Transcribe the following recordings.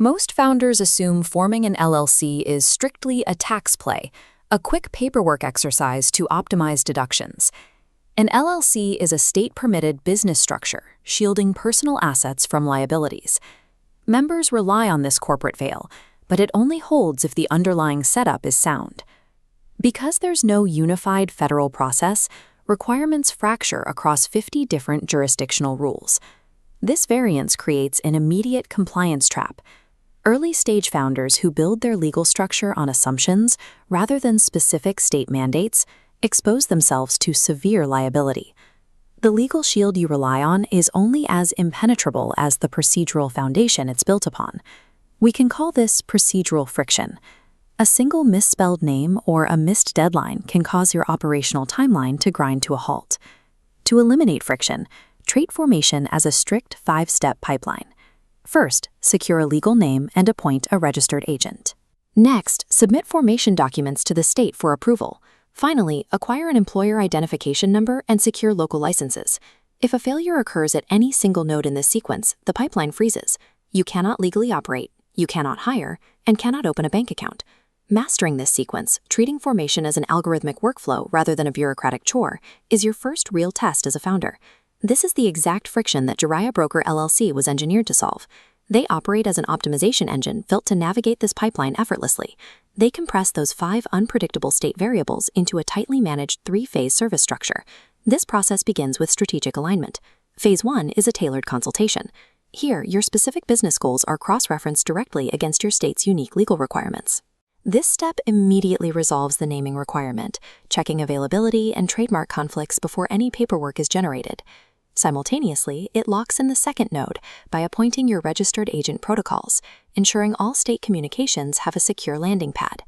Most founders assume forming an LLC is strictly a tax play, a quick paperwork exercise to optimize deductions. An LLC is a state-permitted business structure, shielding personal assets from liabilities. Members rely on this corporate veil, but it only holds if the underlying setup is sound. Because there's no unified federal process, requirements fracture across 50 different jurisdictional rules. This variance creates an immediate compliance trap. Early-stage founders who build their legal structure on assumptions rather than specific state mandates expose themselves to severe liability. The legal shield you rely on is only as impenetrable as the procedural foundation it's built upon. We can call this procedural friction. A single misspelled name or a missed deadline can cause your operational timeline to grind to a halt. To eliminate friction, treat formation as a strict 5-step pipeline. First, secure a legal name and appoint a registered agent. Next, submit formation documents to the state for approval. Finally, acquire an employer identification number and secure local licenses. If a failure occurs at any single node in this sequence, the pipeline freezes. You cannot legally operate, you cannot hire, and cannot open a bank account. Mastering this sequence, treating formation as an algorithmic workflow rather than a bureaucratic chore, is your first real test as a founder. This is the exact friction that Jeriah Broker LLC was engineered to solve. They operate as an optimization engine built to navigate this pipeline effortlessly. They compress those 5 unpredictable state variables into a tightly managed 3-phase service structure. This process begins with strategic alignment. Phase 1 is a tailored consultation. Here, your specific business goals are cross-referenced directly against your state's unique legal requirements. This step immediately resolves the naming requirement, checking availability and trademark conflicts before any paperwork is generated. Simultaneously, it locks in the second node by appointing your registered agent protocols, ensuring all state communications have a secure landing pad.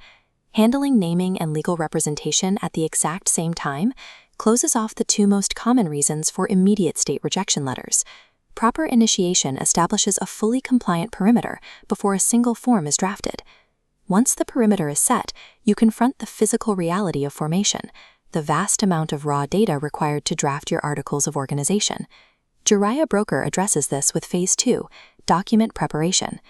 Handling naming and legal representation at the exact same time closes off the 2 most common reasons for immediate state rejection letters. Proper initiation establishes a fully compliant perimeter before a single form is drafted. Once the perimeter is set, you confront the physical reality of formation, the vast amount of raw data required to draft your articles of organization. Jeriah Broker addresses this with Phase 2, document preparation.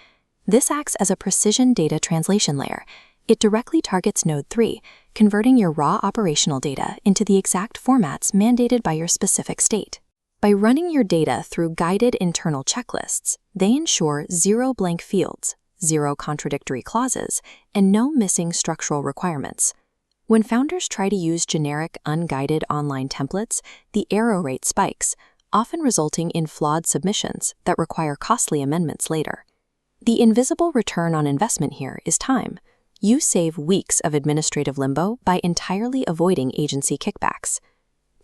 This acts as a precision data translation layer. It directly targets Node 3, converting your raw operational data into the exact formats mandated by your specific state. By running your data through guided internal checklists, they ensure 0 blank fields, 0 contradictory clauses, and no missing structural requirements. When founders try to use generic, unguided online templates, the error rate spikes, often resulting in flawed submissions that require costly amendments later. The invisible return on investment here is time. You save weeks of administrative limbo by entirely avoiding agency kickbacks.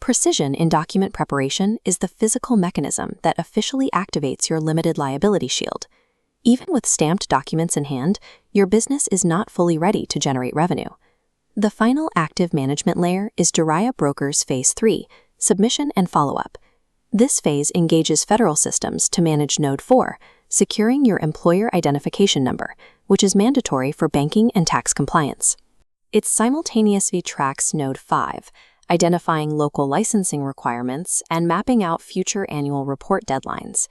Precision in document preparation is the physical mechanism that officially activates your limited liability shield. Even with stamped documents in hand, your business is not fully ready to generate revenue. The final active management layer is Jeriah Broker's Phase 3, submission and follow-up. This phase engages federal systems to manage Node 4, securing your employer identification number, which is mandatory for banking and tax compliance. It simultaneously tracks Node 5, identifying local licensing requirements and mapping out future annual report deadlines.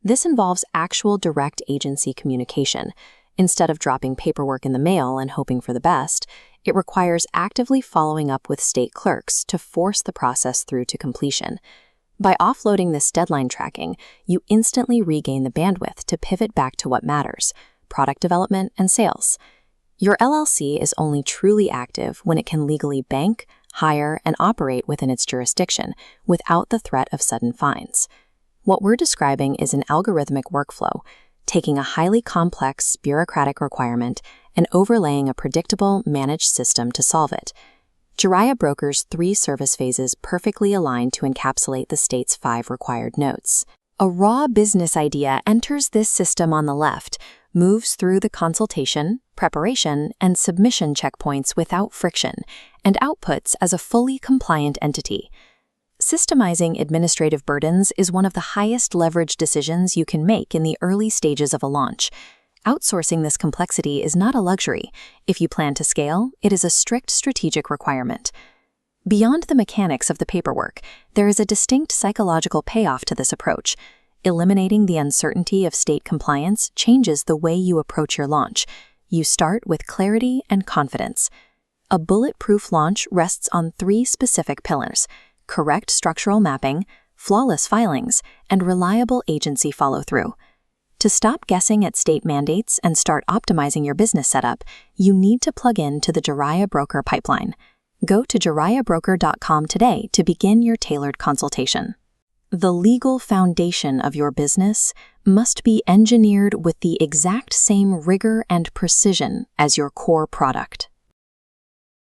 This involves actual direct agency communication. Instead of dropping paperwork in the mail and hoping for the best, it requires actively following up with state clerks to force the process through to completion. By offloading this deadline tracking, you instantly regain the bandwidth to pivot back to what matters: product development and sales. Your LLC is only truly active when it can legally bank, hire, and operate within its jurisdiction without the threat of sudden fines. What we're describing is an algorithmic workflow, taking a highly complex bureaucratic requirement and overlaying a predictable, managed system to solve it. Jeriah Broker's 3 service phases perfectly align to encapsulate the state's 5 required notes. A raw business idea enters this system on the left, moves through the consultation, preparation, and submission checkpoints without friction, and outputs as a fully compliant entity. Systemizing administrative burdens is one of the highest leverage decisions you can make in the early stages of a launch. Outsourcing this complexity is not a luxury. If you plan to scale, it is a strict strategic requirement. Beyond the mechanics of the paperwork, there is a distinct psychological payoff to this approach. Eliminating the uncertainty of state compliance changes the way you approach your launch. You start with clarity and confidence. A bulletproof launch rests on 3 specific pillars: correct structural mapping, flawless filings, and reliable agency follow-through. To stop guessing at state mandates and start optimizing your business setup, you need to plug into the Jeriah Broker pipeline. Go to jeriahbroker.com today to begin your tailored consultation. The legal foundation of your business must be engineered with the exact same rigor and precision as your core product.